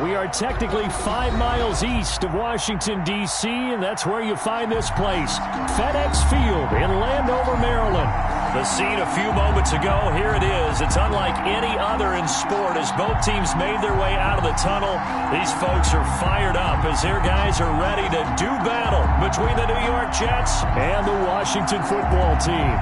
We are technically 5 miles east of Washington, D.C., and that's where you find this place, FedEx Field in Landover, Maryland. The scene a few moments ago, here it is. It's unlike any other in sport as both teams made their way out of the tunnel. These folks are fired up as their guys are ready to do battle between the New York Jets and the Washington football team.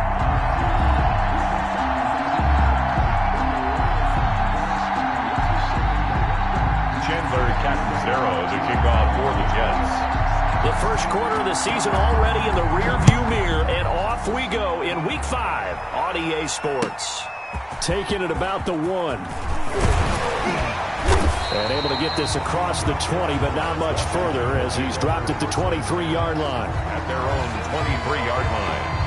The kickoff for the Jets. The first quarter of the season already in the rearview mirror, and off we go in Week 5 on EA Sports. Taking it about the 1. And able to get this across the 20, but not much further as he's dropped it to 23-yard line. At their own 23-yard line.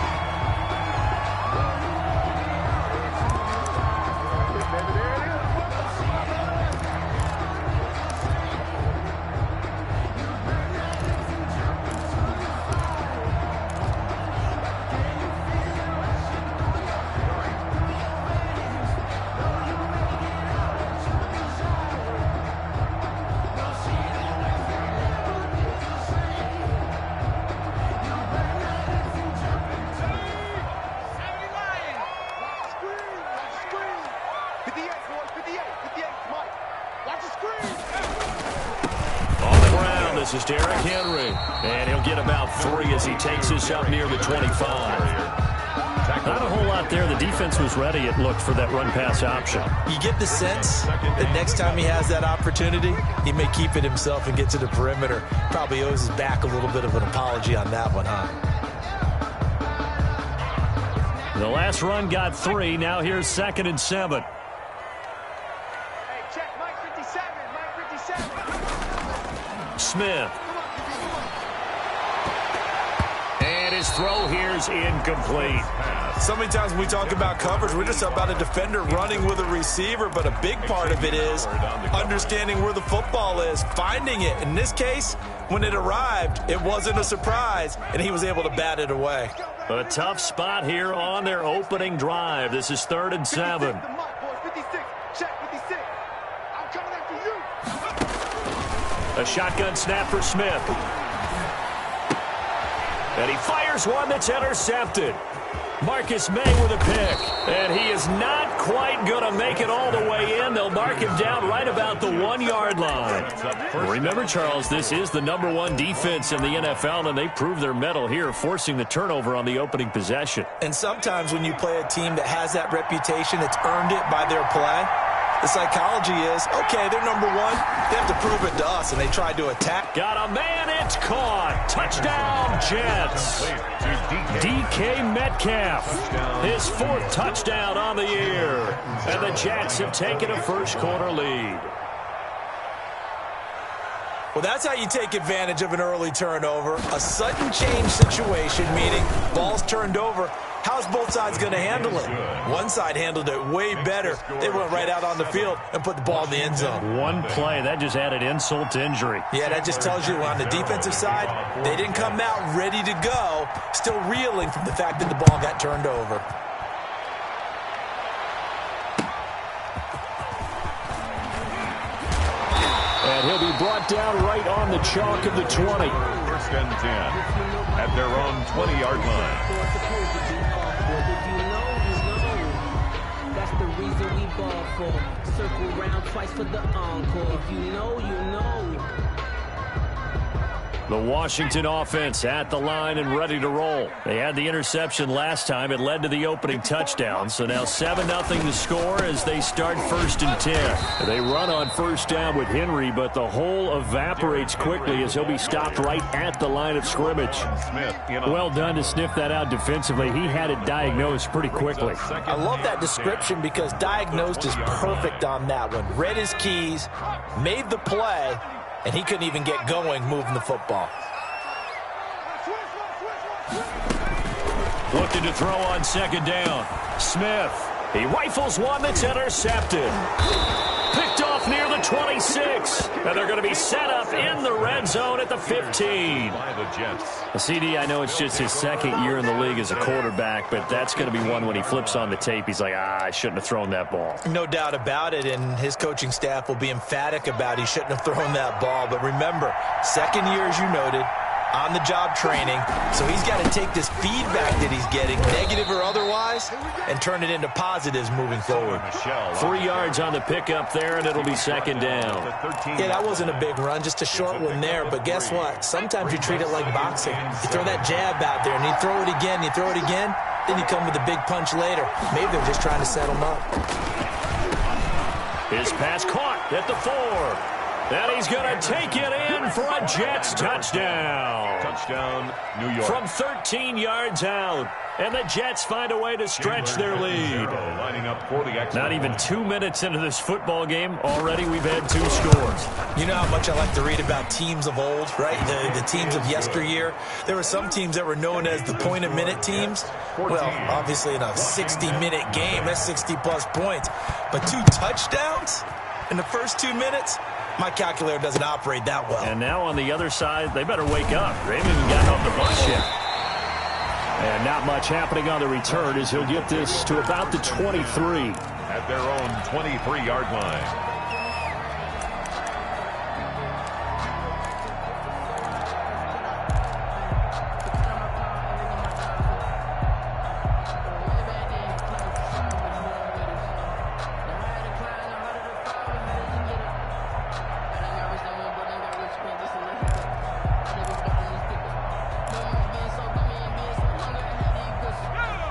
This is Derrick Henry, and he'll get about 3 as he takes this up near the 25. Not a whole lot there. The defense was ready, it looked, for that run-pass option. You get the sense that next time he has that opportunity, he may keep it himself and get to the perimeter. Probably owes his back a little bit of an apology on that one, huh? The last run got 3. Now here's 2nd and 7. Hey, check Mike 57. Mike 57. Smith. And his throw here's incomplete. So many times when we talk about coverage, we're just about a defender running with a receiver, but a big part of it is understanding where the football is, finding it. In this case, when it arrived, it wasn't a surprise, and he was able to bat it away. A tough spot here on their opening drive. This is 3rd and 7. A shotgun snap for Smith. And he fires one that's intercepted. Marcus May with a pick. And he is not quite going to make it all the way in. They'll mark him down right about the 1-yard line. Remember, Charles, this is the #1 defense in the NFL, and they prove their mettle here, forcing the turnover on the opening possession. And sometimes when you play a team that has that reputation, that's earned it by their play, the psychology is, okay, they're #1. They have to prove it to us, and they tried to attack. Got a man, it's caught. Touchdown, Jets. DK Metcalf, his 4th touchdown on the year. And the Jets have taken a first-quarter lead. Well, that's how you take advantage of an early turnover. A sudden change situation, meaning ball's turned over. How's both sides going to handle it? One side handled it way better. They went right out on the field and put the ball in the end zone. One play, that just added insult to injury. Yeah, that just tells you on the defensive side, they didn't come out ready to go, still reeling from the fact that the ball got turned over. And he'll be brought down right on the chalk of the 20. 1st and 10 at their own 20-yard line. That's the reason we ball for. Circle round twice for the encore. If you know, you know. The Washington offense at the line and ready to roll. They had the interception last time. It led to the opening touchdown. So now 7-0 to score as they start 1st and 10. They run on 1st down with Henry, but the hole evaporates quickly as he'll be stopped right at the line of scrimmage. Well done to sniff that out defensively. He had it diagnosed pretty quickly. I love that description because diagnosed is perfect on that one. Read his keys, made the play, and he couldn't even get going moving the football. Looking to throw on 2nd down. Smith. He rifles one that's intercepted. picked off near the 26. And they're going to be set up in the red zone at the 15. By the Jets. CD, I know it's just his second year in the league as a quarterback, but that's going to be one when he flips on the tape. He's like, I shouldn't have thrown that ball. No doubt about it, and his coaching staff will be emphatic about he shouldn't have thrown that ball. But remember, second year, as you noted, on-the-job training, so he's got to take this feedback that he's getting, negative or otherwise, and turn it into positives moving forward. 3 yards on the pickup there, and it'll be second down. Yeah, that wasn't a big run, just a short one there, but guess what? Sometimes you treat it like boxing. You throw that jab out there, and you throw it again, then you come with a big punch later. Maybe they're just trying to set him up. His pass caught at the 4. And he's going to take it in for a Jets touchdown. Touchdown, New York. From 13 yards out. And the Jets find a way to stretch their lead. Lining up for the Not even 2 minutes into this football game, already we've had 2 scores. You know how much I like to read about teams of old, right? The teams of yesteryear. There were some teams that were known as the point-a-minute teams. Well, obviously in a 60-minute game, that's 60-plus points. But 2 touchdowns in the first 2 minutes? My calculator doesn't operate that well. And now on the other side, they better wake up. They haven't even gotten off the bus yet. And not much happening on the return as he'll get this to about the 23. At their own 23-yard line.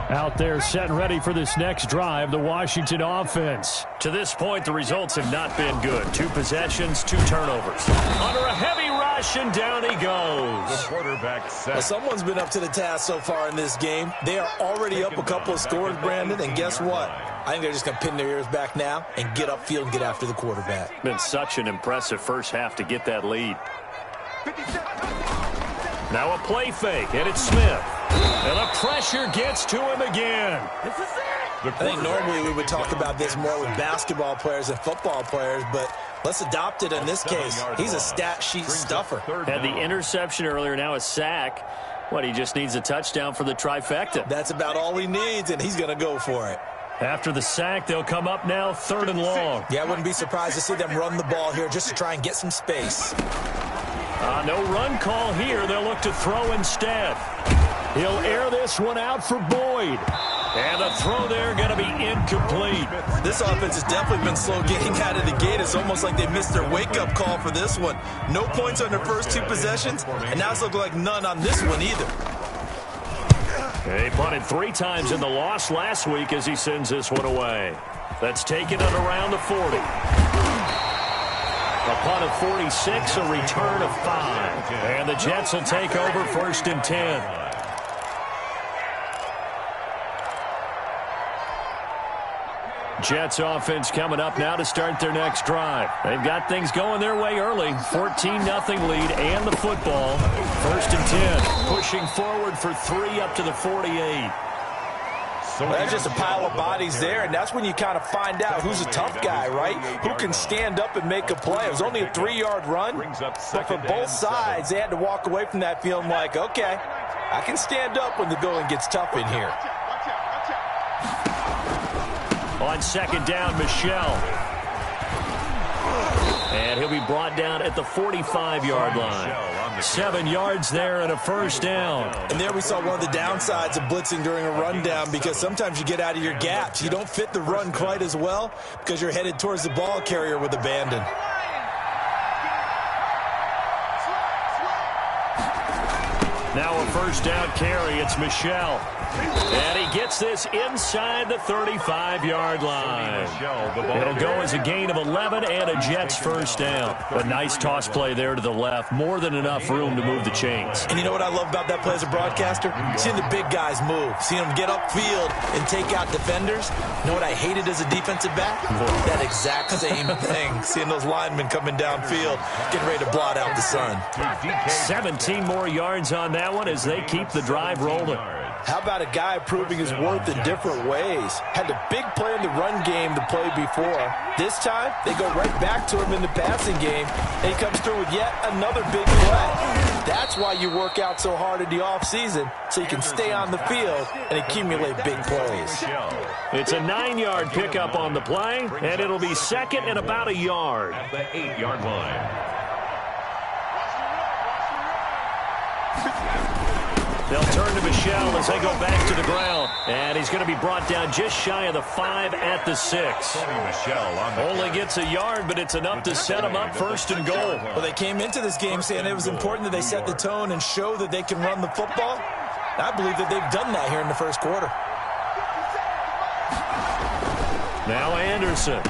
Out there set and ready for this next drive, the Washington offense. To this point, the results have not been good. 2 possessions, 2 turnovers. Under a heavy rush, and down he goes. The quarterback set. Well, someone's been up to the task so far in this game. They are already up a couple of scores, Brandon, and guess what? I think they're just going to pin their ears back now and get upfield and get after the quarterback. Been such an impressive first half to get that lead. Now a play fake, and it's Smith. And the pressure gets to him again. I think normally we would talk about this more with basketball players and football players, but let's adopt it in this case. He's a stat sheet stuffer. Had the interception earlier, now a sack. What, he just needs a touchdown for the trifecta. That's about all he needs, and he's going to go for it. After the sack, they'll come up now 3rd and long. Yeah, I wouldn't be surprised to see them run the ball here just to try and get some space. No run call here. They'll look to throw instead. He'll air this one out for Boyd. And the throw there going to be incomplete. This offense has definitely been slow getting out of the gate. It's almost like they missed their wake-up call for this one. No points on their first 2 possessions, and now it's looking like none on this one either. He punted 3 times in the loss last week as he sends this one away. That's taken it around the 40. A punt of 46, a return of 5. And the Jets will take over 1st and 10. Jets offense coming up now to start their next drive. They've got things going their way early. 14-0 lead and the football. 1st and 10. Pushing forward for 3 up to the 48. Well, that's just a pile of bodies there, and that's when you kind of find out who's a tough guy, right? Who can stand up and make a play. It was only a 3-yard run, but for both sides, they had to walk away from that feeling like, okay, I can stand up when the going gets tough in here. On 2nd down, Michelle. And he'll be brought down at the 45-yard line. 7 yards there and a 1st down. And there we saw one of the downsides of blitzing during a rundown, because sometimes you get out of your gaps. You don't fit the run quite as well because you're headed towards the ball carrier with abandon. Now a 1st down carry. It's Michelle. And he gets this inside the 35-yard line. It'll go as a gain of 11 and a Jets 1st down. A nice toss play there to the left. More than enough room to move the chains. And you know what I love about that play as a broadcaster? Seeing the big guys move. Seeing them get upfield and take out defenders. You know what I hated as a defensive back? That exact same thing. Seeing those linemen coming downfield, getting ready to blot out the sun. 17 more yards on that one as they keep the drive rolling. How about a guy proving his worth in different ways? Had a big play in the run game the play before. This time, they go right back to him in the passing game, and he comes through with yet another big play. That's why you work out so hard in the offseason, so you can stay on the field and accumulate big plays. It's a 9-yard pickup on the play, and it'll be second and about a yard. At the 8-yard line. They'll turn to Michel as they go back to the ground. And he's going to be brought down just shy of the 5 at the 6. Only gets a yard, but it's enough to set him up first and goal. Well, they came into this game saying it was important that they set the tone and show that they can run the football. I believe that they've done that here in the first quarter. Now Anderson.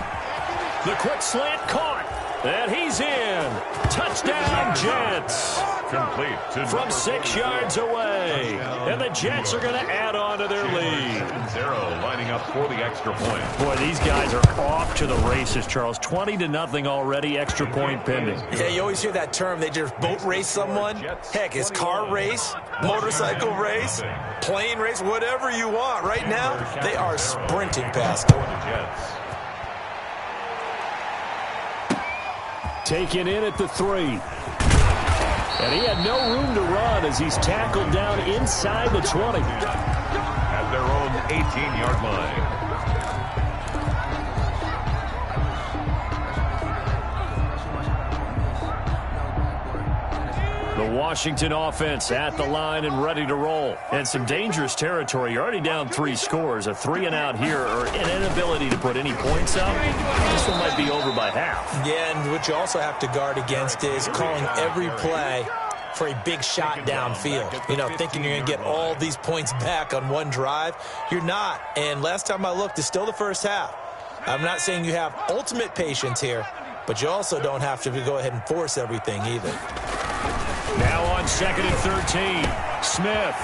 The quick slant caught. And he's in. Touchdown, Jets. Complete to from 6 yards away. And the Jets are going to add on to their lead. 7-0 lining up for the extra point. Boy, these guys are off to the races, Charles. 20-0 already, extra point pending. Yeah, you always hear that term. They just boat race someone. Heck, it's car race, motorcycle race, plane race, whatever you want. Right now, they are sprinting past them. Taken in at the 3. And he had no room to run as he's tackled down inside the 20. At their own 18-yard line. The Washington offense at the line and ready to roll. And some dangerous territory. You're already down 3 scores. A 3-and-out here or an inability to put any points up. This one might be over by half. Yeah, and what you also have to guard against is calling every play for a big shot downfield. You know, thinking you're going to get all these points back on one drive. You're not. And last time I looked, it's still the first half. I'm not saying you have ultimate patience here, but you also don't have to go ahead and force everything either. Now on 2nd and 13. Smith,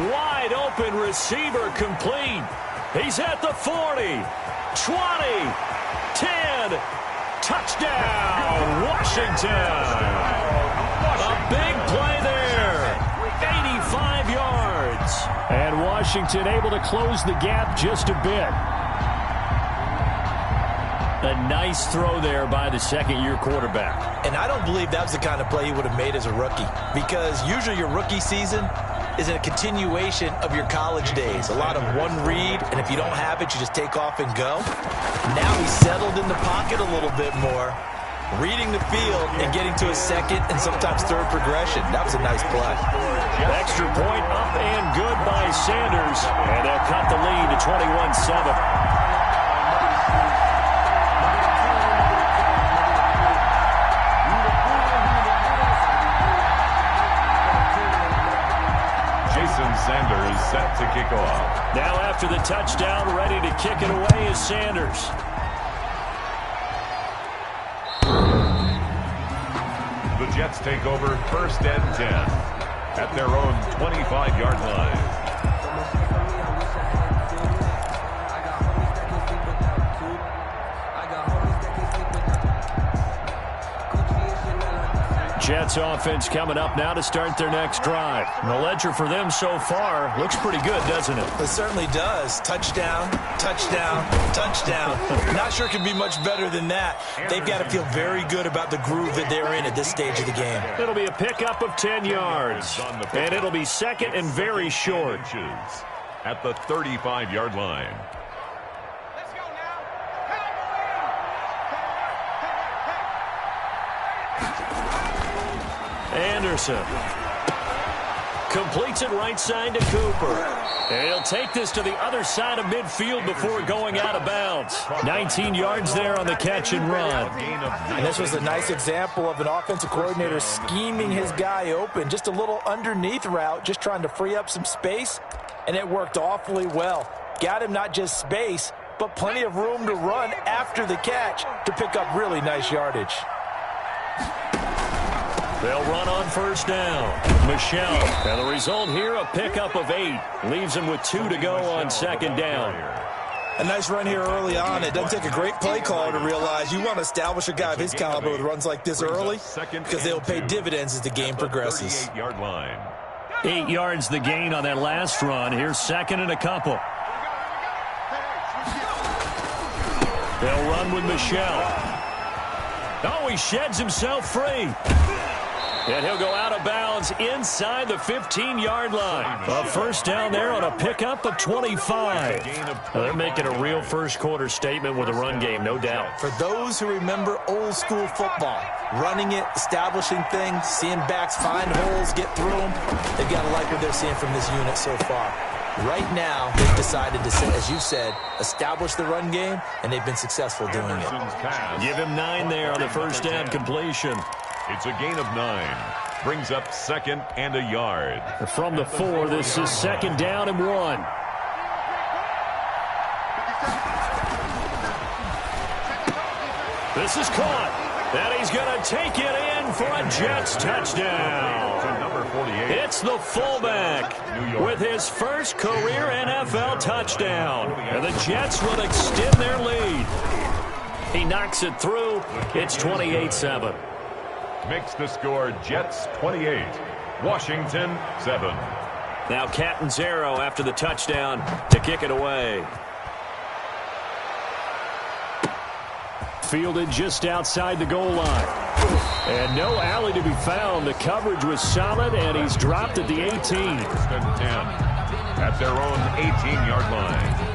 wide open receiver complete. He's at the 40, 20, 10, touchdown, Washington. A big play there, 85 yards. And Washington able to close the gap just a bit. A nice throw there by the second-year quarterback. And I don't believe that was the kind of play he would have made as a rookie, because usually your rookie season is a continuation of your college days. A lot of one read, and if you don't have it, you just take off and go. Now he's settled in the pocket a little bit more, reading the field and getting to a second and sometimes third progression. That was a nice play. Extra point up and good by Sanders, and they'll cut the lead to 21-7. Sanders set to kick off. Now after the touchdown, ready to kick it away is Sanders. The Jets take over 1st and 10 at their own 25-yard line. Jets offense coming up now to start their next drive. And the ledger for them so far looks pretty good, doesn't it? It certainly does. Touchdown, touchdown, touchdown. Not sure it can be much better than that. They've got to feel very good about the groove that they're in at this stage of the game. It'll be a pickup of 10 yards. And it'll be second and very short. At the 35-yard line. Anderson completes it right side to Cooper. And he'll take this to the other side of midfield before going out of bounds. 19 yards there on the catch and run. And this was a nice example of an offensive coordinator scheming his guy open. Just a little underneath route, just trying to free up some space, and it worked awfully well. Got him not just space, but plenty of room to run after the catch to pick up really nice yardage. They'll run on first down. Michel. And the result here, a pickup of 8. Leaves him with 2 to go on second down. A nice run here early on. It doesn't take a great play caller to realize you want to establish a guy of his caliber with runs like this early, because they'll pay dividends as the game progresses. 38-yard line. 8 yards the gain on that last run. Here's second and a couple. They'll run with Michelle. Oh, he sheds himself free. And he'll go out of bounds inside the 15-yard line. A first down there on a pickup of 25. They're making a real first-quarter statement with a run game, no doubt. For those who remember old-school football, running it, establishing things, seeing backs find holes, get through them, they've got to like what they're seeing from this unit so far. Right now, they've decided to, as you said, establish the run game, and they've been successful doing it. Give him 9 there on the first down completion. It's a gain of 9. Brings up second and a yard. From the 4, this is second down and 1. This is caught. And he's going to take it in for a Jets touchdown. Number 48. It's the fullback with his first career NFL touchdown. And the Jets will extend their lead. He knocks it through. It's 28-7. Makes the score Jets 28, Washington 7. Now Catanzaro after the touchdown to kick it away. Fielded just outside the goal line. And no alley to be found. The coverage was solid, and he's dropped at the 18. First and 10 at their own 18-yard line.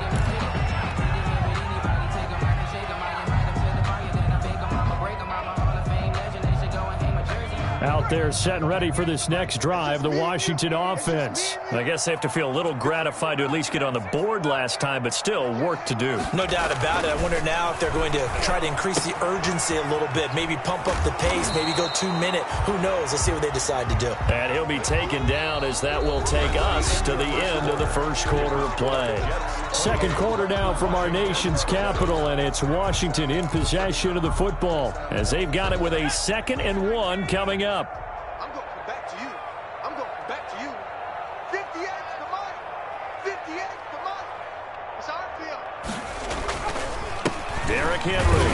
Out there set and ready for this next drive, the Washington offense. I guess they have to feel a little gratified to at least get on the board last time, but still work to do. No doubt about it. I wonder now if they're going to try to increase the urgency a little bit, maybe pump up the pace, maybe go 2-minute. Who knows? Let's see what they decide to do. And he'll be taken down as that will take us to the end of the first quarter of play. Second quarter now from our nation's capital, and it's Washington in possession of the football as they've got it with a 2nd and 1 coming up. I'm going to come back to you. I'm going to come back to you. 58 to Mike. 58 to Mike. It's our field. Derrick Henry.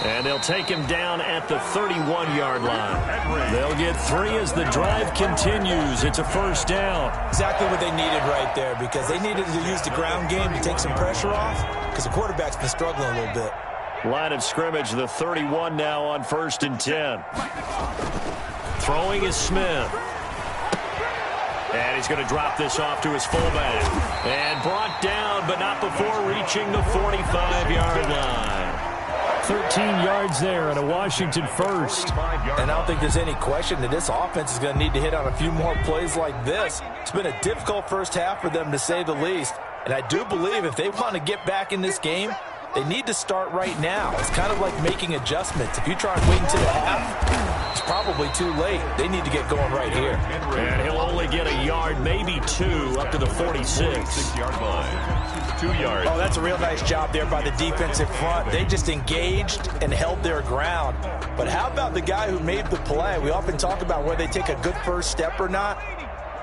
And they'll take him down at the 31-yard line. They'll get 3 as the drive continues. It's a first down. Exactly what they needed right there, because they needed to use the ground game to take some pressure off, because the quarterback's been struggling a little bit. Line of scrimmage, the 31 now on 1st and 10. Throwing is Smith. And he's going to drop this off to his fullback. And brought down, but not before reaching the 45-yard line. 13 yards there and a Washington first. And I don't think there's any question that this offense is going to need to hit on a few more plays like this. It's been a difficult first half for them, to say the least. And I do believe if they want to get back in this game, they need to start right now. It's kind of like making adjustments. If you try and wait until the half, it's probably too late. They need to get going right here. And he'll only get a yard, maybe 2, up to the 46-yard line. 2 yards. Oh, that's a real nice job there by the defensive front. They just engaged and held their ground. But how about the guy who made the play? We often talk about whether they take a good first step or not.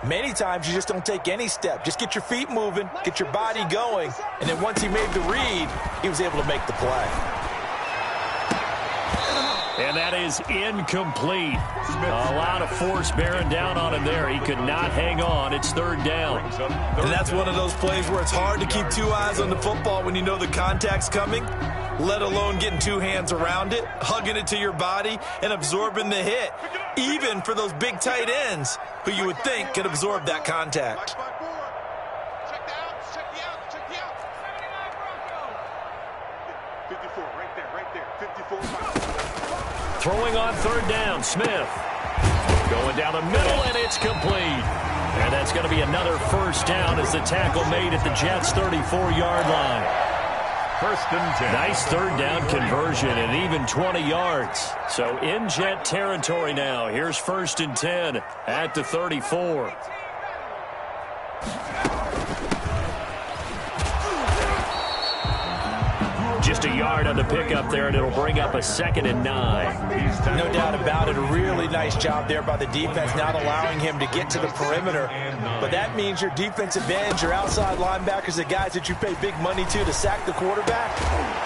Many times you just don't take any step. Just get your feet moving, get your body going, and then once he made the read, he was able to make the play. And that is incomplete. A lot of force bearing down on him there. He could not hang on. It's 3rd down. And that's one of those plays where it's hard to keep 2 eyes on the football when you know the contact's coming, let alone getting 2 hands around it, hugging it to your body, and absorbing the hit, even for those big tight ends who you would think could absorb that contact. Check the out. Check the out. Check the out. 54 right there. 54. Throwing on 3rd down, Smith. Going down the middle, and it's complete. And that's going to be another first down as the tackle made at the Jets' 34-yard line. 1st and 10. Nice 3rd down conversion and even 20 yards. So in Jet territory now. Here's 1st and 10 at the 34. Just a yard on the pickup there, and it'll bring up a 2nd and 9. No doubt about it. A really nice job there by the defense, not allowing him to get to the perimeter. But that means your defensive ends, your outside linebackers, the guys that you pay big money to sack the quarterback,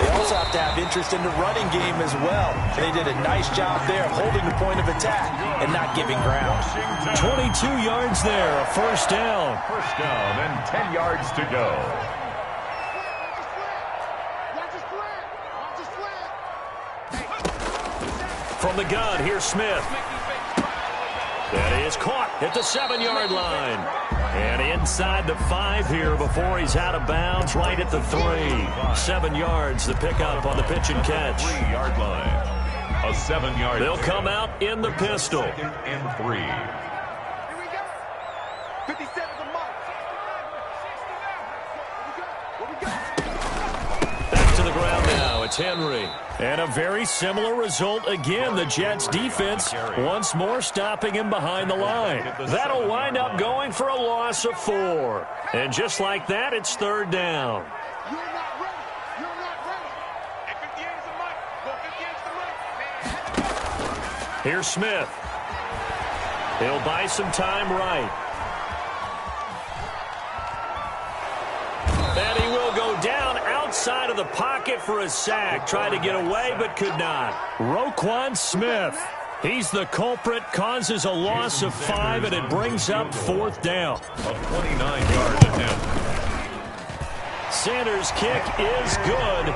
they all also have to have interest in the running game as well. They did a nice job there of holding the point of attack and not giving ground. 22 yards there, a first down. First down and 10 yards to go. From the gun, here's Smith. That is caught at the 7-yard line. And inside the 5 here before he's out of bounds, right at the 3. 7 yards, the pickup on the pitch and catch. 3-yard line. A 7-yard. They'll come out in the pistol. Second and 3. Here we go. 57 the mark. What we got? Back to the ground now. It's Henry. And a very similar result again. The Jets defense once more stopping him behind the line. That'll wind up going for a loss of 4. And just like that, it's third down. You're not ready. You're not ready. At 58 is the mic. Go 58 is the mic. Here's Smith. He'll buy some time right. And he will go down outside of the pocket for a sack. Tried to get away, but could not. Roquan Smith. He's the culprit, causes a loss of 5, and it brings up fourth down. A 29-yard attempt. Sanders' kick is good.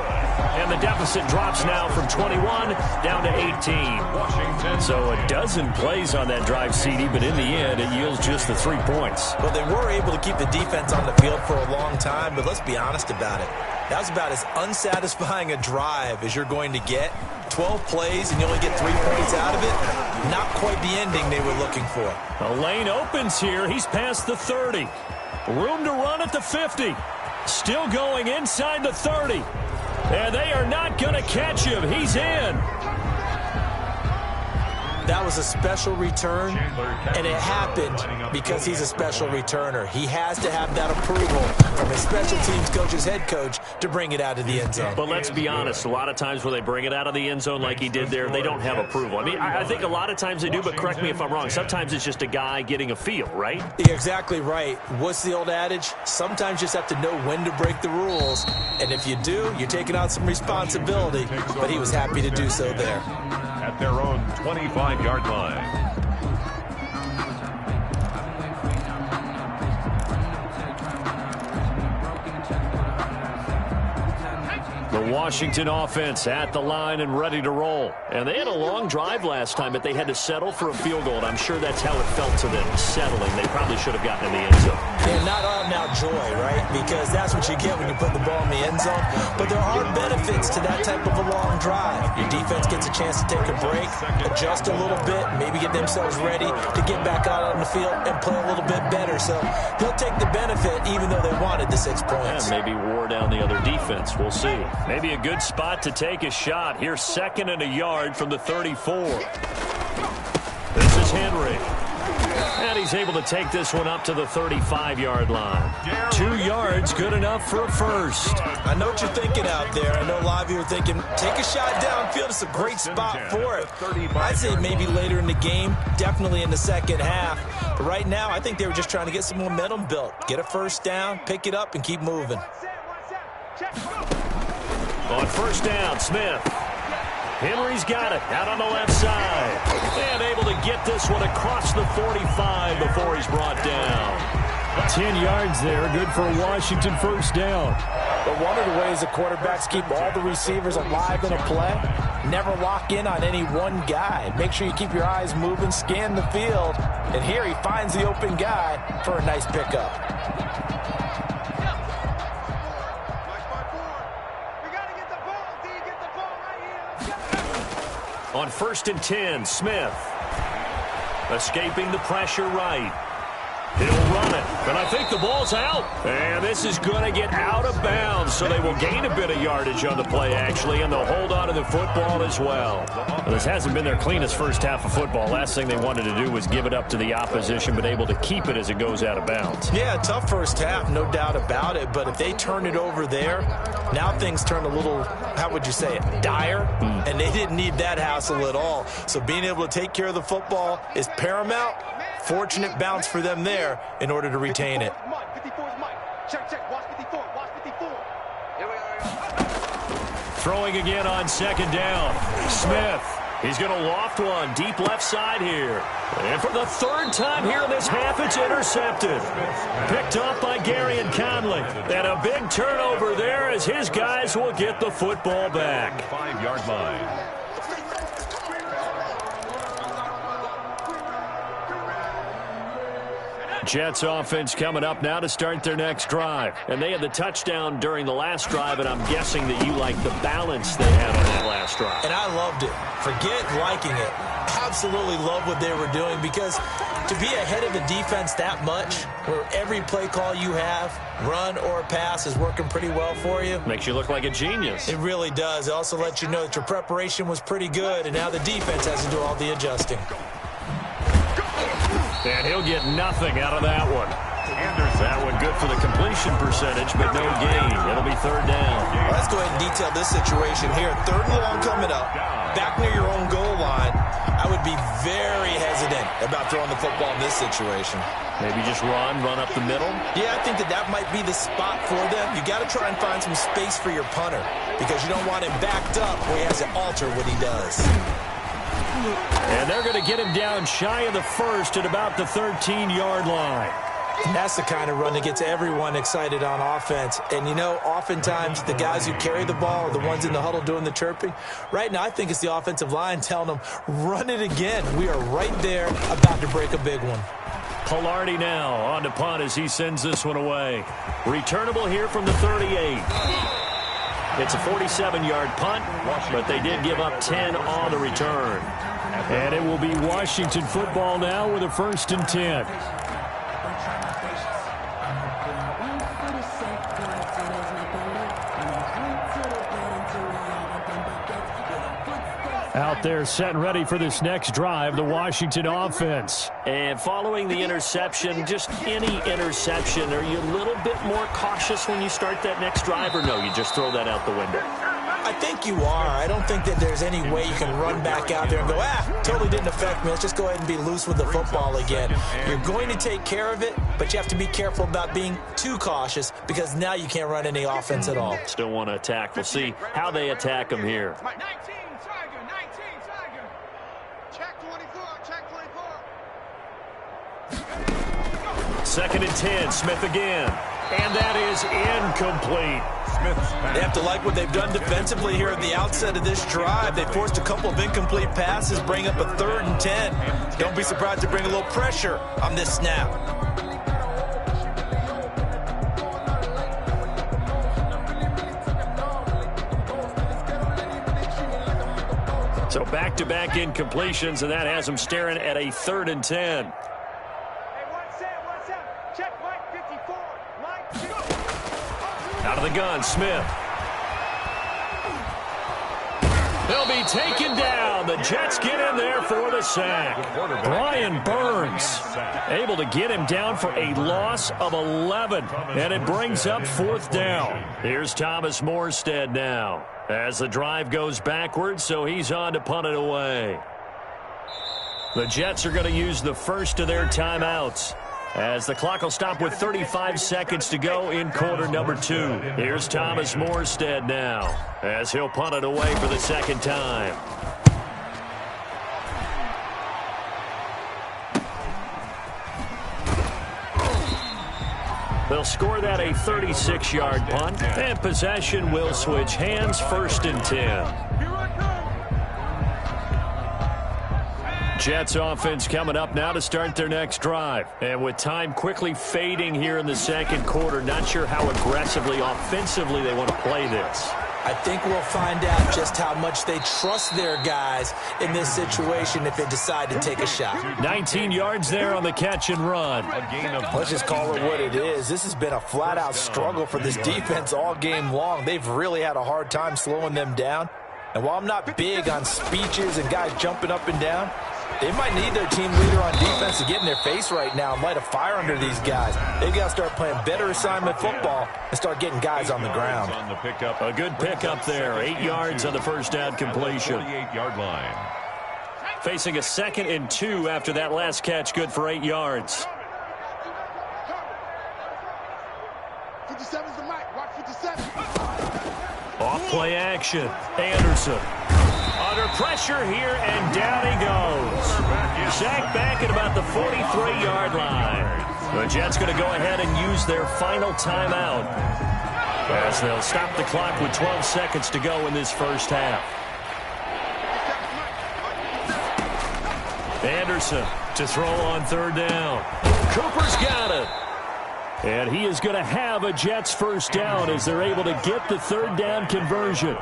And the deficit drops now from 21 down to 18. Washington. So a dozen plays on that drive, CD, but in the end, it yields just the 3 points. Well, they were able to keep the defense on the field for a long time, but let's be honest about it. That was about as unsatisfying a drive as you're going to get. 12 plays and you only get 3 points out of it. Not quite the ending they were looking for. A lane opens here. He's past the 30. Room to run at the 50. Still going inside the 30. And they are not going to catch him. He's in. That was a special return, and it happened because he's a special returner. He has to have that approval from his special teams coach's head coach to bring it out of the end zone. But let's be honest, a lot of times when they bring it out of the end zone like he did there, they don't have approval. I mean, I think a lot of times they do, but correct me if I'm wrong. Sometimes it's just a guy getting a feel, right? You're exactly right. What's the old adage? Sometimes you just have to know when to break the rules. And if you do, you're taking on some responsibility. But he was happy to do so there. At their own 25-yard line. The Washington offense at the line and ready to roll. And they had a long drive last time, but they had to settle for a field goal. And I'm sure that's how it felt to them, settling. They probably should have gotten in the end zone. And not out-and-out joy, right? Because that's what you get when you put the ball in the end zone. But there are benefits to that type of a long drive. Your defense gets a chance to take a break, adjust a little bit, maybe get themselves ready to get back out on the field and play a little bit better. So they'll take the benefit even though they wanted the 6 points. Yeah, maybe wore down the other defense. We'll see. Maybe a good spot to take a shot. Here's 2nd and a yard from the 34. This is Henry. And he's able to take this one up to the 35-yard line. 2 yards, good enough for a first. I know what you're thinking out there. I know a lot of you are thinking, take a shot downfield. It's a great spot for it. I'd say maybe later in the game, definitely in the second half. But right now, I think they were just trying to get some momentum built. Get a first down, pick it up, and keep moving. On first down, Smith. Henry's got it out on the left side. And able to get this one across the 45 before he's brought down. 10 yards there, good for a Washington first down. But one of the ways the quarterbacks keep all the receivers alive in a play, never lock in on any one guy. Make sure you keep your eyes moving, scan the field. And here he finds the open guy for a nice pickup. On 1st and 10, Smith. Escaping the pressure right. He'll run it, and I think the ball's out. And this is going to get out of bounds, so they will gain a bit of yardage on the play, actually, and they'll hold on to the football as well. This hasn't been their cleanest first half of football. Last thing they wanted to do was give it up to the opposition, but able to keep it as it goes out of bounds. Yeah, tough first half, no doubt about it. But if they turn it over there, now things turn a little, how would you say it, dire? And they didn't need that hassle at all. So being able to take care of the football is paramount. Fortunate bounce for them there in order to retain it. 54 is Mike. Check, watch 54, watch 54. Here we are. Throwing again on second down. Smith. He's going to loft one deep left side here. And for the third time here in this half, it's intercepted. Picked up by Gary and Conley. And a big turnover there as his guys will get the football back. 5-yard line. Jets offense coming up now to start their next drive. And they had the touchdown during the last drive, and I'm guessing that you like the balance they had on that last drive. And I loved it. Forget liking it. Absolutely love what they were doing, because to be ahead of a defense that much, where every play call you have, run or pass, is working pretty well for you. Makes you look like a genius. It really does. It also lets you know that your preparation was pretty good, and now the defense has to do all the adjusting. And he'll get nothing out of that one. That one good for the completion percentage, but no gain. It'll be third down. Well, let's go ahead and detail this situation here. Third and long coming up, back near your own goal line. I would be very hesitant about throwing the football in this situation. Maybe just run up the middle? Yeah, I think that might be the spot for them. You got to try and find some space for your punter, because you don't want him backed up where he has to alter what he does. And they're going to get him down shy of the first at about the 13-yard line. And that's the kind of run that gets everyone excited on offense. And, you know, oftentimes the guys who carry the ball are the ones in the huddle doing the chirping. Right now, I think it's the offensive line telling them, run it again. We are right there about to break a big one. Pilardi now on to punt as he sends this one away. Returnable here from the 38. It's a 47-yard punt, but they did give up 10 on the return. And it will be Washington football now with a 1st and 10. Out there set and ready for this next drive, the Washington offense. And following the interception, just any interception, are you a little bit more cautious when you start that next drive, or no, you just throw that out the window? I think you are. I don't think that there's any way you can run back out there and go, totally didn't affect me. Let's just go ahead and be loose with the football again. You're going to take care of it, but you have to be careful about being too cautious, because now you can't run any offense at all. Still want to attack. We'll see how they attack them here. 19, Tiger. Check 24, check 24. 2nd and 10, Smith again. And that is incomplete. They have to like what they've done defensively here at the outset of this drive. They forced a couple of incomplete passes, bring up a 3rd and 10. Don't be surprised to bring a little pressure on this snap. So back-to-back incompletions, and that has them staring at a 3rd and 10. Out of the gun, Smith. They'll be taken down. The Jets get in there for the sack. Brian Burns able to get him down for a loss of 11. And it brings up 4th down. Here's Thomas Morstead now as the drive goes backwards, so he's on to punt it away. The Jets are going to use the first of their timeouts, as the clock will stop with 35 seconds to go in quarter number 2. Here's Thomas Morstead now as he'll punt it away for the 2nd time. They'll score that a 36-yard punt, and possession will switch hands, 1st and 10. Jets offense coming up now to start their next drive. And with time quickly fading here in the 2nd quarter, not sure how aggressively, offensively they want to play this. I think we'll find out just how much they trust their guys in this situation if they decide to take a shot. 19 yards there on the catch and run. Let's just call it what it is. This has been a flat-out struggle for this defense all game long. They've really had a hard time slowing them down. And while I'm not big on speeches and guys jumping up and down, they might need their team leader on defense to get in their face right now and light a fire under these guys. They've got to start playing better assignment football and start getting guys on the ground. A good pickup there. 8 yards on the first down completion. 38-yard line. Facing a 2nd and 2 after that last catch, good for 8 yards. 57's the mic. Watch 57. Off Play action. Anderson. Under pressure here, and down he goes. Sacked back at about the 43-yard line. The Jets going to go ahead and use their final timeout, as they'll stop the clock with 12 seconds to go in this first half. Anderson to throw on third down. Cooper's got it. And he is going to have a Jets first down as they're able to get the third down conversion.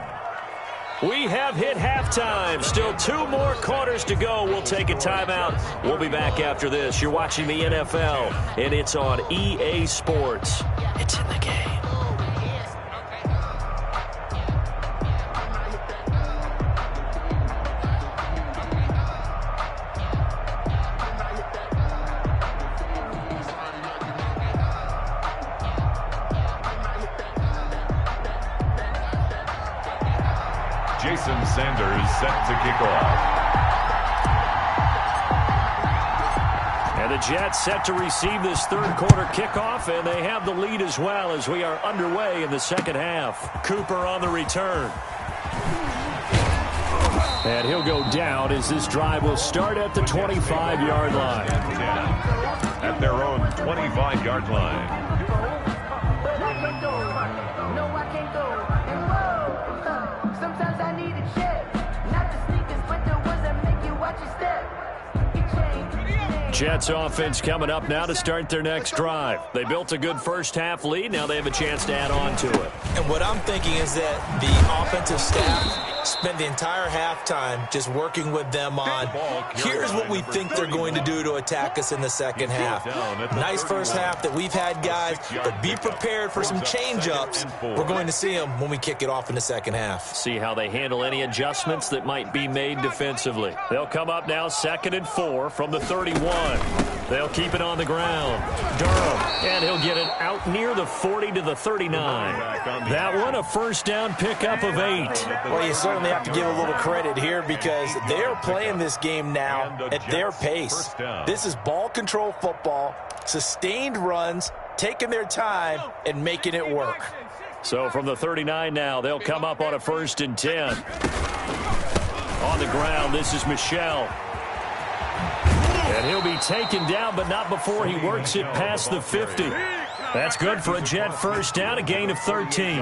We have hit halftime. Still 2 more quarters to go. We'll take a timeout. We'll be back after this. You're watching the NFL, and it's on EA Sports. It's in the game. Jason Sanders set to kick off. And the Jets set to receive this third quarter kickoff, and they have the lead as well as we are underway in the second half. Cooper on the return. And he'll go down as this drive will start at the 25-yard line. At their own 25-yard line. Jets offense coming up now to start their next drive. They built a good first half lead. Now they have a chance to add on to it. And what I'm thinking is that the offensive staff spent the entire halftime just working with them on, here's what we think they're going to do to attack us in the second half. Nice first half that we've had, guys, but be prepared for some change-ups. We're going to see them when we kick it off in the second half. See how they handle any adjustments that might be made defensively. They'll come up now 2nd and 4 from the 31. They'll keep it on the ground. Durham, and he'll get it out near the 40 to the 39. That one a first down pickup of 8. Well, you certainly have to give a little credit here because they're playing this game now at their pace. This is ball control football, sustained runs, taking their time and making it work. So from the 39 now, they'll come up on a 1st and 10. On the ground, this is Michel. And he'll be taken down, but not before he works it past the 50. That's good for a Jet first down, a gain of 13.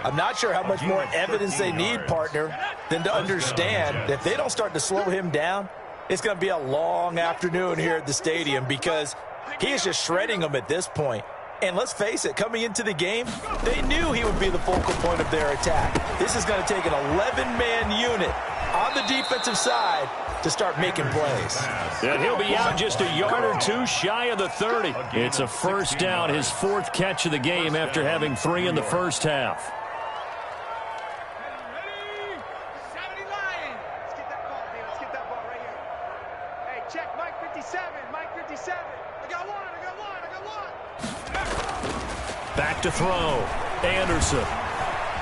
I'm not sure how much more evidence they need, partner, than to understand that if they don't start to slow him down, it's going to be a long afternoon here at the stadium because he is just shredding them at this point. And let's face it, coming into the game, they knew he would be the focal point of their attack. This is going to take an 11-man unit on the defensive side to start making plays. And he'll be out just a yard or two shy of the 30. It's a first down, his 4th catch of the game after having 3 in the first half. Let's get that ball, man. Let's get that ball right here. Hey, check Mike 57. Mike 57. I got one. Back to throw. Anderson.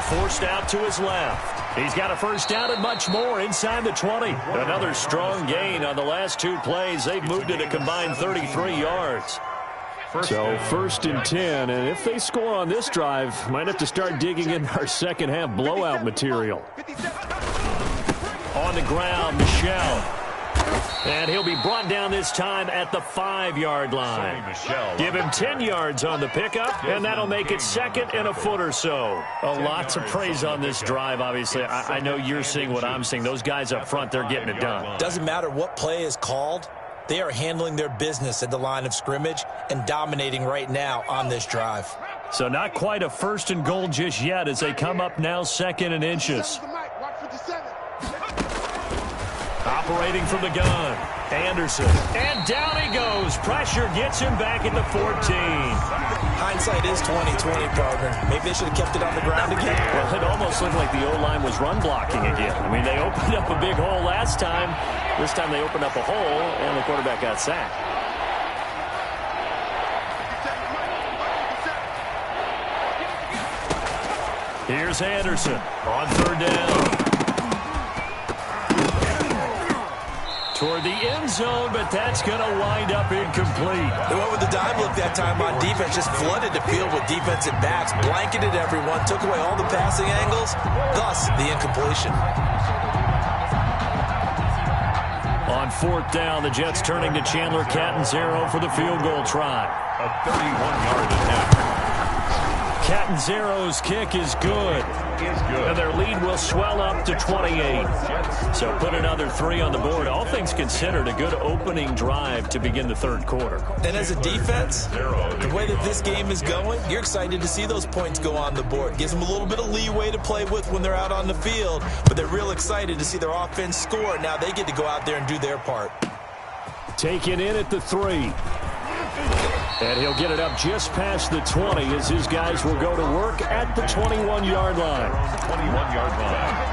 Forced out to his left. He's got a first down and much more inside the 20. Another strong gain on the last 2 plays. They've moved it a combined 33 yards. So 1st and 10, and if they score on this drive, might have to start digging in our second half blowout material. On the ground, Michel. And he'll be brought down this time at the 5-yard line. Give him 10 yards on the pickup, and that'll make it 2nd and a foot or so. A lot to praise on this drive, obviously. I know you're seeing what I'm seeing. Those guys up front, they're getting it done. Doesn't matter what play is called. They are handling their business at the line of scrimmage and dominating right now on this drive. So not quite a 1st and goal just yet as they come up now 2nd and inches. Operating from the gun, Anderson. And down he goes. Pressure gets him back at the 14. Hindsight is 20/20, partner. Maybe they should have kept it on the ground again. Well, it almost looked like the O-line was run blocking again. I mean, they opened up a big hole last time. This time they opened up a hole, and the quarterback got sacked. Here's Anderson on 3rd down. toward the end zone, but that's going to wind up incomplete. They went with the dime look that time on defense, just flooded the field with defensive backs, blanketed everyone, took away all the passing angles, thus the incompletion. On fourth down, the Jets turning to Chandler Catanzaro for the field goal try. A 31-yard attempt. Catanzaro's kick is good. And their lead will swell up to 28. So put another 3 on the board. All things considered, a good opening drive to begin the third quarter. And as a defense, the way that this game is going, you're excited to see those points go on the board. Gives them a little bit of leeway to play with when they're out on the field, but they're real excited to see their offense score. Now they get to go out there and do their part. Taken in at the 3. And he'll get it up just past the 20 as his guys will go to work at the 21-yard line. 21-yard line.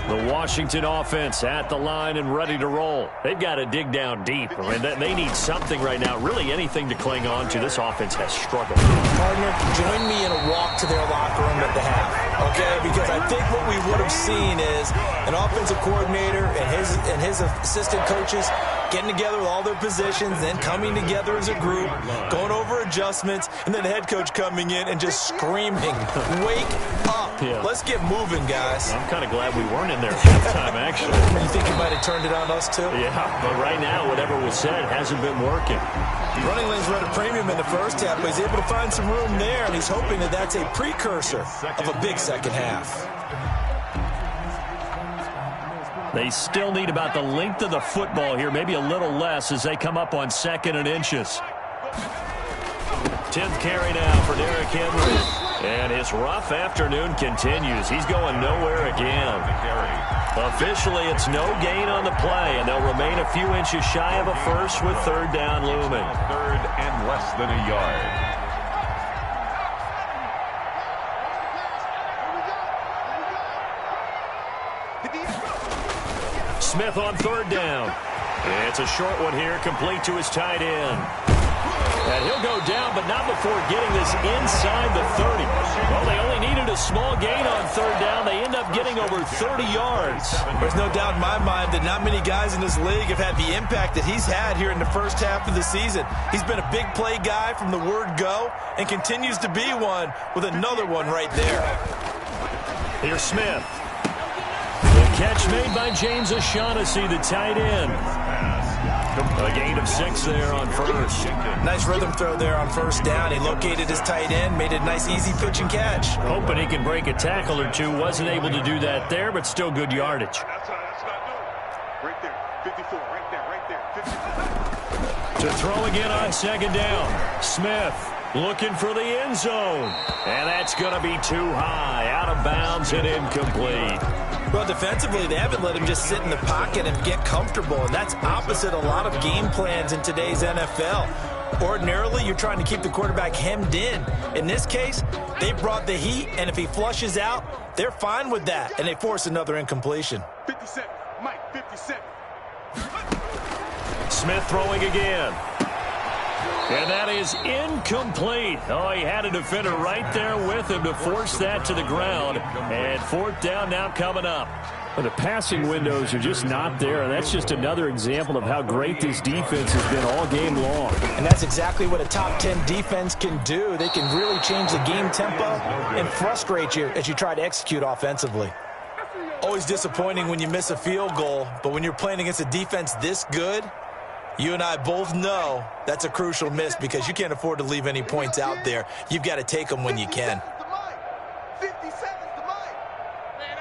The Washington offense at the line and ready to roll. They've got to dig down deep. I mean, they need something right now, really anything to cling on to. This offense has struggled. Partner, join me in a walk to their locker room at the half, okay? Because I think what we would have seen is an offensive coordinator and his assistant coaches getting together with all their positions, then coming together as a group, going over adjustments, and then the head coach coming in and just screaming, wake up. Yeah. Let's get moving, guys. I'm kind of glad we weren't in there at halftime, actually. You think you might have turned it on us, too? Yeah, but right now, whatever was said hasn't been working. Running lanes were at a premium in the first half, but he's able to find some room there, and he's hoping that that's a precursor of a big second half. They still need about the length of the football here, maybe a little less as they come up on 2nd and inches. 10th carry now for Derrick Henry. And his rough afternoon continues. He's going nowhere again. Officially, it's no gain on the play, and they'll remain a few inches shy of a first with 3rd down looming. 3rd and less than a yard. Smith on 3rd down. It's a short one here, complete to his tight end. And he'll go down, but not before getting this inside the 30. Well, they only needed a small gain on 3rd down. They end up getting over 30 yards. There's no doubt in my mind that not many guys in this league have had the impact that he's had here in the first half of the season. He's been a big play guy from the word go and continues to be one with another one right there. Here's Smith. The catch made by James O'Shaughnessy, the tight end. A gain of 6 there on first. Nice rhythm throw there on 1st down. He located his tight end, made a nice easy pitch and catch. Hoping he can break a tackle or two. Wasn't able to do that there, but still good yardage. Right there, 54, right there, 54. To throw again on 2nd down. Smith looking for the end zone. And that's going to be too high. Out of bounds and incomplete. Well, defensively, they haven't let him just sit in the pocket and get comfortable, and that's opposite a lot of game plans in today's NFL. Ordinarily, you're trying to keep the quarterback hemmed in. In this case, they brought the heat, and if he flushes out, they're fine with that, and they force another incompletion. 57, Mike, 57. Smith throwing again. And that is incomplete. Oh, he had a defender right there with him to force that to the ground. And 4th down now coming up. Well, the passing windows are just not there. And that's just another example of how great this defense has been all game long. And that's exactly what a top 10 defense can do. They can really change the game tempo and frustrate you as you try to execute offensively. Always disappointing when you miss a field goal, but when you're playing against a defense this good, you and I both know that's a crucial miss because you can't afford to leave any points out there. You've got to take them when you can. 57's the Mike. Man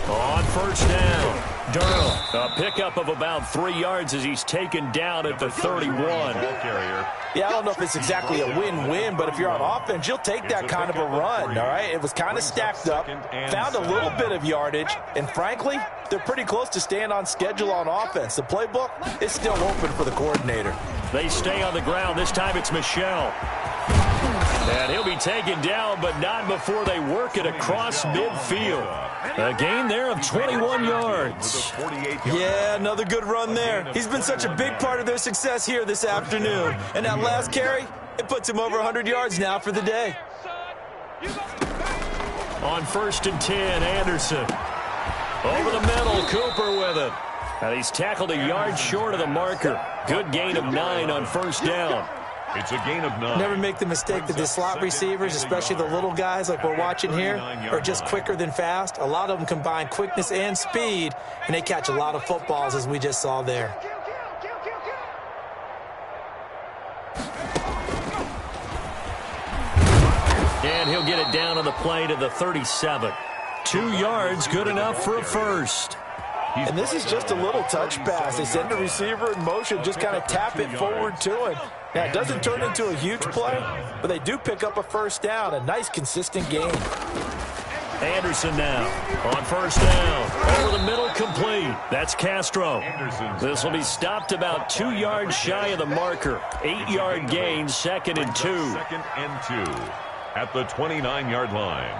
out. On 1st down, Durham. A pickup of about 3 yards as he's taken down at the 31. Yeah, I don't know if it's exactly a win-win, but if you're on offense, you'll take that kind of a run, all right? It was kind of stacked up, found a little bit of yardage, and frankly, they're pretty close to staying on schedule on offense. The playbook is still open for the coordinator. They stay on the ground. This time it's Michel. And he'll be taken down, but not before they work it across midfield. A gain there of 21 yards. Yeah, another good run there. He's been such a big part of their success here this afternoon. And that last carry, It puts him over 100 yards now for the day. On 1st and 10, Anderson. Over the middle, Cooper with it. And he's tackled a yard short of the marker. Good gain of 9 on 1st down. It's a gain of 9. Never make the mistake that the slot receivers, especially the little guys like we're watching here, are just quicker than fast. A lot of them combine quickness and speed, and they catch a lot of footballs, as we just saw there. And he'll get it down on the play to the 37. 2 yards, good enough for a first. And this is just a little touch pass. They send the receiver in motion, just kind of tap it forward to him. Now, it doesn't turn into a huge play, but they do pick up a 1st down, a nice, consistent gain. Anderson now on 1st down. Over the middle, complete. That's Castro. This will be stopped about 2 yards shy of the marker. 8-yard gain, 2nd and 2. 2nd and 2 at the 29-yard line.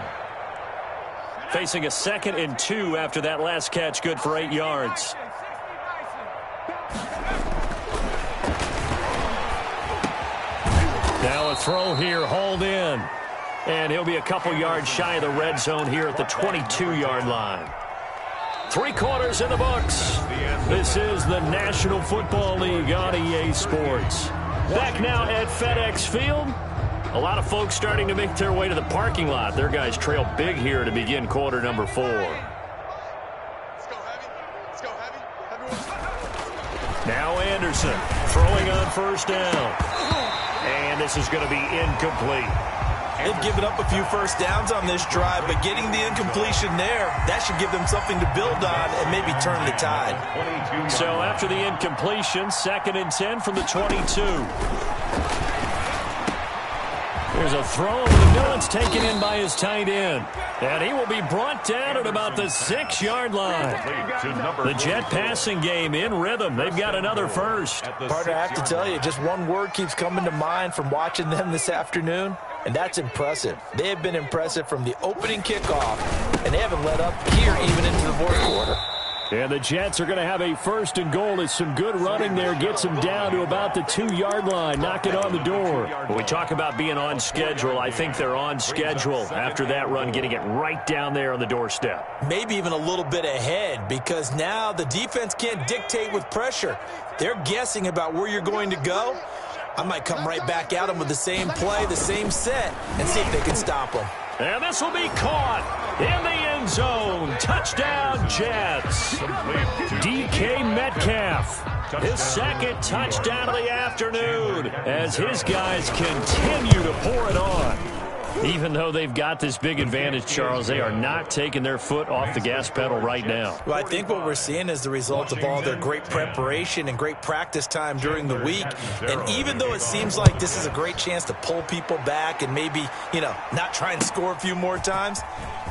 Facing a 2nd and 2 after that last catch, good for 8 yards. Now a throw here, hauled in. And he'll be a couple yards shy of the red zone here at the 22-yard line. 3 quarters in the books. This is the National Football League on EA Sports. Back now at FedEx Field. A lot of folks starting to make their way to the parking lot. Their guys trail big here to begin quarter number 4. Now Anderson throwing on 1st down. And this is going to be incomplete. They've given up a few 1st downs on this drive, but getting the incompletion there, that should give them something to build on and maybe turn the tide. So after the incompletion, 2nd and 10 from the 22. There's a throw over the middle. It's taken in by his tight end. And he will be brought down at about the 6-yard line. The Jet passing game in rhythm. They've got another first. Partner, I have to tell you, just one word keeps coming to mind from watching them this afternoon, and that's impressive. They have been impressive from the opening kickoff, and they haven't let up here even into the 4th quarter. And the Jets are going to have a 1st and goal as some good running there gets them down to about the 2-yard line. Knock it on the door. When we talk about being on schedule, I think they're on schedule after that run, getting it right down there on the doorstep. Maybe even a little bit ahead, because now the defense can't dictate with pressure. They're guessing about where you're going to go. I might come right back at them with the same play, the same set, and see if they can stop them. And this will be caught in the end zone. Touchdown, Jets. DK Metcalf, his 2nd touchdown of the afternoon as his guys continue to pour it on. Even though they've got this big advantage, Charles, they are not taking their foot off the gas pedal right now. Well, I think what we're seeing is the result of all their great preparation and great practice time during the week. And even though it seems like this is a great chance to pull people back and maybe, not try and score a few more times,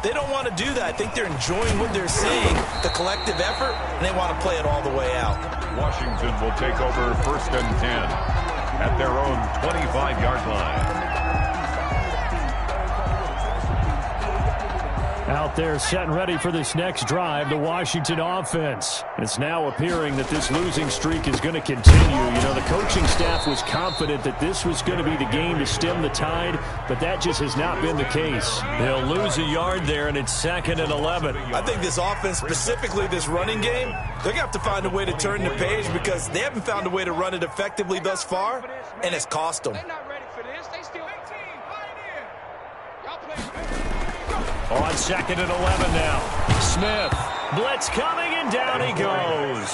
they don't want to do that. I think they're enjoying what they're seeing, the collective effort, and they want to play it all the way out. Washington will take over 1st and 10 at their own 25-yard line. Out there set and ready for this next drive, the Washington offense. It's now appearing that this losing streak is going to continue. The coaching staff was confident that this was going to be the game to stem the tide, but that just has not been the case. They'll lose a yard there, and it's 2nd and 11. I think this offense, specifically this running game, they're going to have to find a way to turn the page because they haven't found a way to run it effectively thus far, and it's cost them. On 2nd and 11 now. Smith. Blitz coming, and down he goes.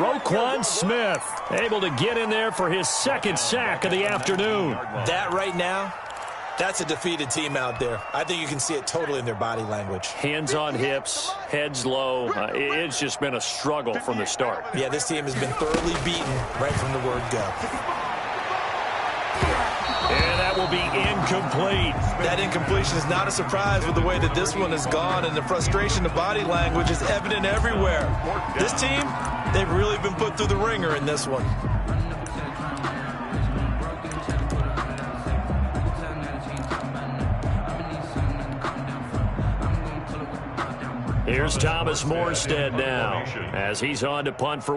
Roquan Smith able to get in there for his 2nd sack of the afternoon. That right now, that's a defeated team out there. I think you can see it totally in their body language. Hands on hips, heads low. It's just been a struggle from the start. Yeah, this team has been thoroughly beaten right from the word go. And that will be incomplete. That incompletion is not a surprise with the way that this one has gone, and the frustration of body language is evident everywhere. This team, they've really been put through the ringer in this one. Here's Thomas Morstead now as he's on to punt for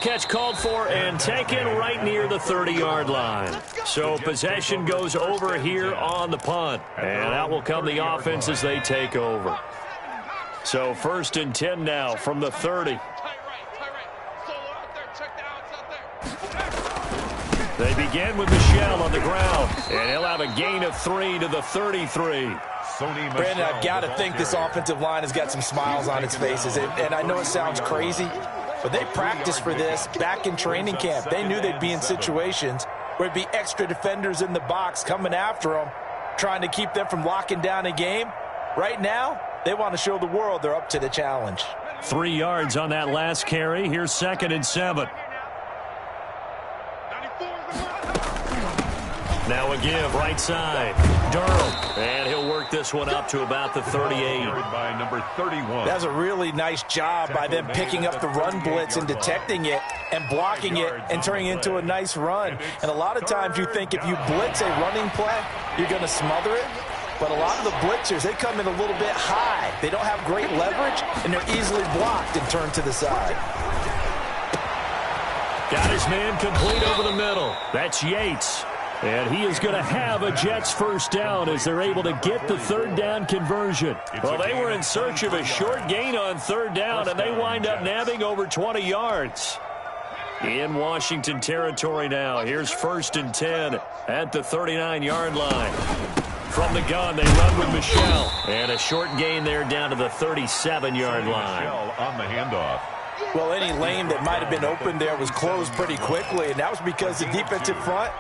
catch called for and taken right near the 30-yard line. So possession goes over here on the punt. And out will come the offense as they take over. So 1st and 10 now from the 30. They begin with Michel on the ground, and he'll have a gain of 3 to the 33. Brandon, I've got to think this offensive line has got some smiles on its faces. And I know it sounds crazy, but they practiced for this back in training camp. They knew they'd be in situations where it'd be extra defenders in the box coming after them, trying to keep them from locking down a game. Right now, they want to show the world they're up to the challenge. 3 yards on that last carry. Here's 2nd and 7. Now a give, right side. Durham. And he'll work this one up to about the 38. By number 31. That's a really nice job by them picking up the run blitz and detecting it and blocking it and turning it into a nice run. And a lot of times you think if you blitz a running play, you're going to smother it. But a lot of the blitzers, they come in a little bit high. They don't have great leverage, and they're easily blocked and turned to the side. Got his man complete over the middle. That's Yates. And he is going to have a Jets first down as they're able to get the 3rd down conversion. Well, they were in search of a short gain on 3rd down, and they wind up nabbing over 20 yards. In Washington territory now. Here's 1st and 10 at the 39-yard line. From the gun, they run with Michel. And a short gain there down to the 37-yard line. On the handoff. Well, any lane that might have been open there was closed pretty quickly, and that was because the defensive front,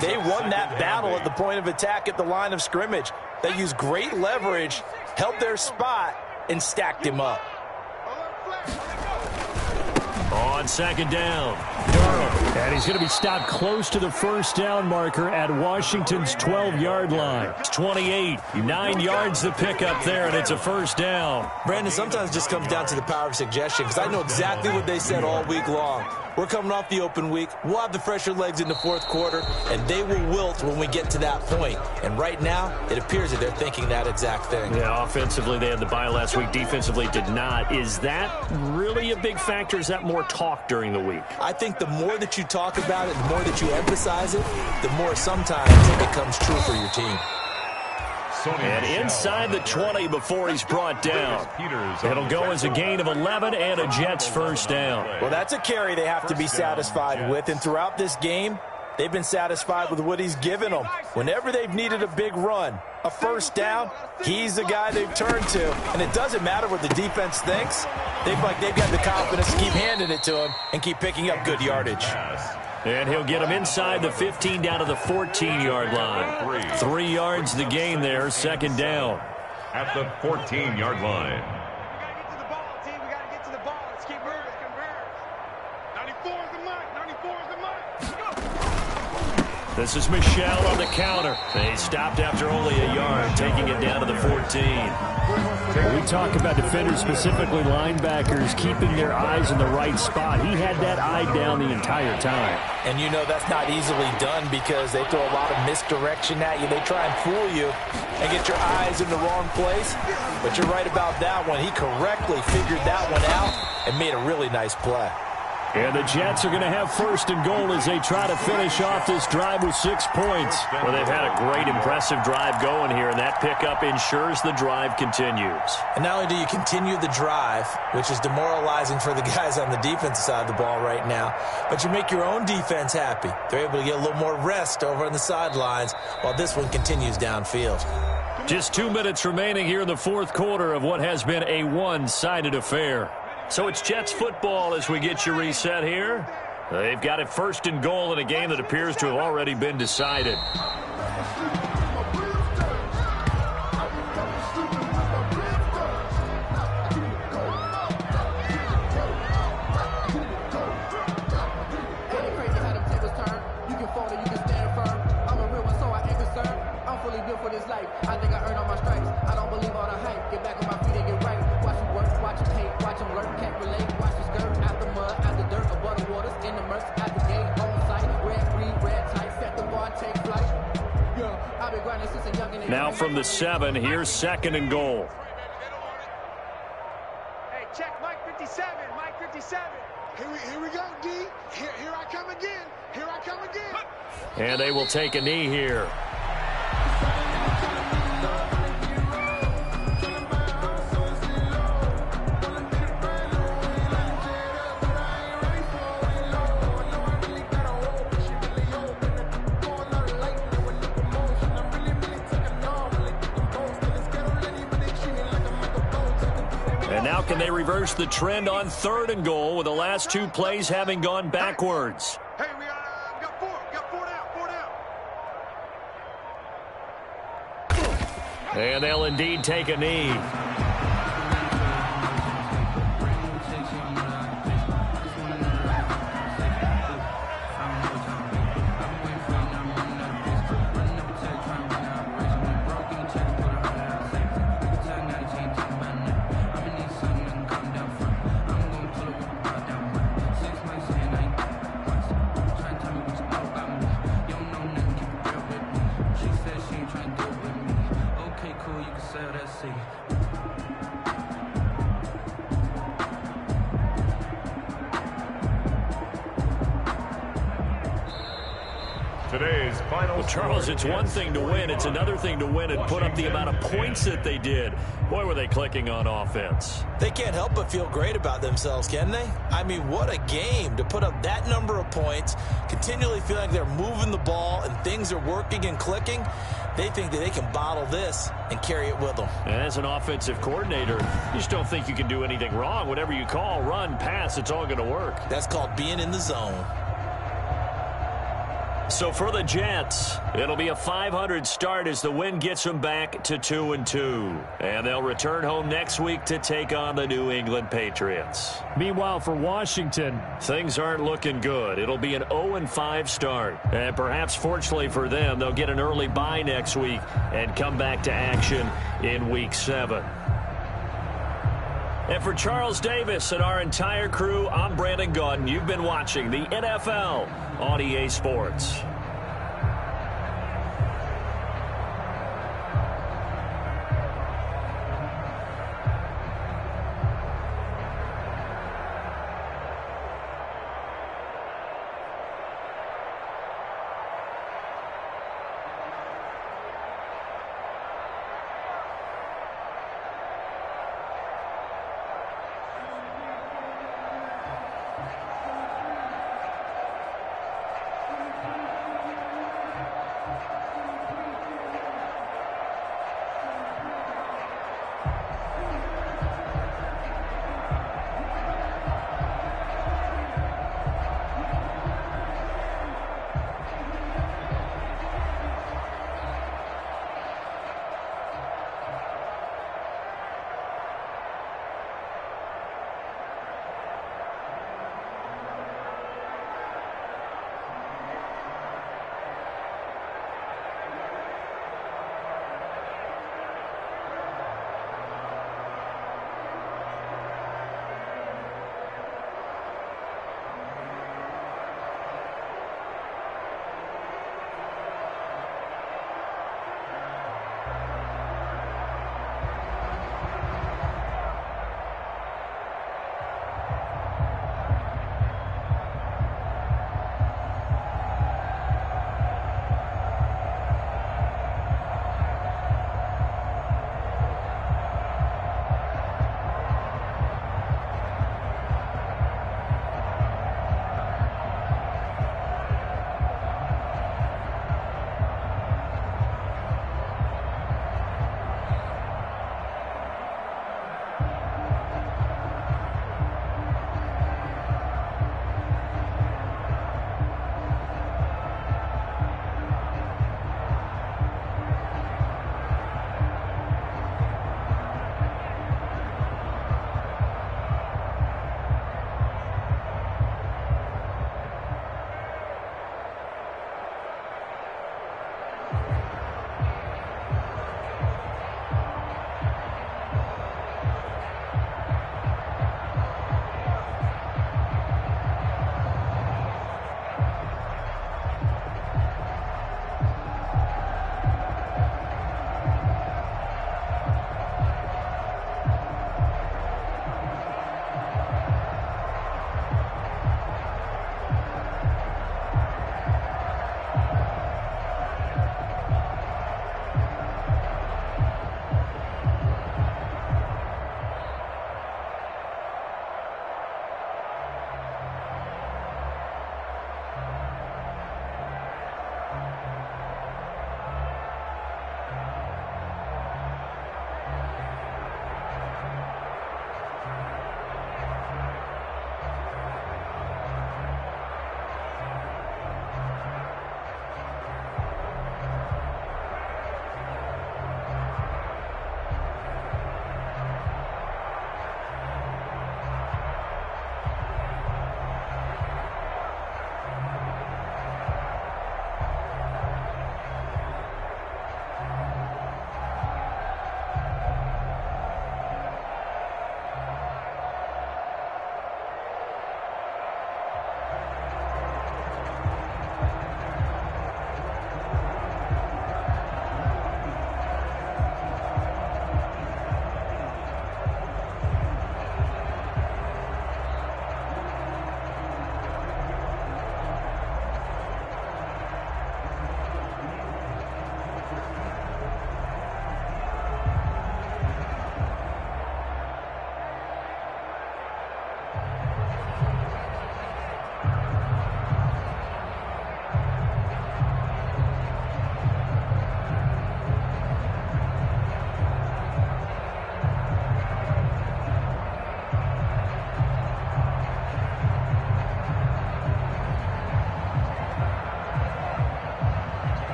they won that battle at the point of attack at the line of scrimmage. They used great leverage, held their spot, and stacked him up. On 2nd down, Durham. And he's going to be stopped close to the first down marker at Washington's 12-yard line. It's 28, 9 yards to pick up there, and it's a first down. Brandon, sometimes it just comes down to the power of suggestion, because I know exactly what they said all week long. We're coming off the open week. We'll have the fresher legs in the 4th quarter, and they will wilt when we get to that point. And right now, it appears that they're thinking that exact thing. Yeah, offensively, they had the bye last week. Defensively, did not. Is that really a big factor? Is that more talk during the week? I think the more that you talk about it, the more that you emphasize it, the more sometimes it becomes true for your team. And inside the 20 before he's brought down. It'll go as a gain of 11 and a Jets first down. Well, that's a carry they have to be satisfied with. And throughout this game, they've been satisfied with what he's given them. Whenever they've needed a big run, a first down, he's the guy they've turned to. And it doesn't matter what the defense thinks. They've got the confidence to keep handing it to him and keep picking up good yardage. And he'll get him inside the 15 down to the 14-yard line. 3 yards the gain there, 2nd down. At the 14-yard line. We got to get to the ball, team. We got to get to the ball. Let's keep moving. 94 is the mark. 94 is the mark. Let's go. This is Michel on the counter. They stopped after only a yard, taking it down to the 14. We talk about defenders, specifically linebackers, keeping their eyes in the right spot. He had that eye down the entire time. And you know that's not easily done because they throw a lot of misdirection at you. They try and fool you and get your eyes in the wrong place. But you're right about that one. He correctly figured that one out and made a really nice play. And the Jets are going to have 1st and goal as they try to finish off this drive with 6 points. Well, they've had a great, impressive drive going here, and that pickup ensures the drive continues. And not only do you continue the drive, which is demoralizing for the guys on the defensive side of the ball right now, but you make your own defense happy. They're able to get a little more rest over on the sidelines while this one continues downfield. Just 2 minutes remaining here in the 4th quarter of what has been a one-sided affair. So it's Jets football as we get you reset here. They've got it 1st and goal in a game that appears to have already been decided. I think I earned all my stripes. I don't believe all the hype. Get back on my feet and get right. Watch them work, watch them hate, watch them lurk, can't relate. Watch the skirt, out the mud, out the dirt, above the waters, in the murks, at the gate, on site. Red, green, red, tight, set the bar, take flight. Yeah, I've been grinding since a youngin'. Now from the 7, here's 2nd and goal. Hey, check Mike 57. Mike 57. Here we go, D. Here I come again. Here I come again. And they will take a knee here. And now can they reverse the trend on 3rd and goal with the last 2 plays having gone backwards? Hey, we got four down. And they'll indeed take a knee. Today's final. Well, Charles, it's one thing to win. It's another thing to win and put up the amount of points that they did. Boy, were they clicking on offense. They can't help but feel great about themselves, can they? I mean, what a game to put up that number of points, continually feel like they're moving the ball and things are working and clicking. They think that they can bottle this and carry it with them. And as an offensive coordinator, you just don't think you can do anything wrong. Whatever you call, run, pass, it's all going to work. That's called being in the zone. So for the Jets, it'll be a .500 start as the win gets them back to 2-2. And they'll return home next week to take on the New England Patriots. Meanwhile, for Washington, things aren't looking good. It'll be an 0-5 start. And perhaps fortunately for them, they'll get an early bye next week and come back to action in Week 7. And for Charles Davis and our entire crew, I'm Brandon Gaudin. You've been watching the NFL on EA Sports.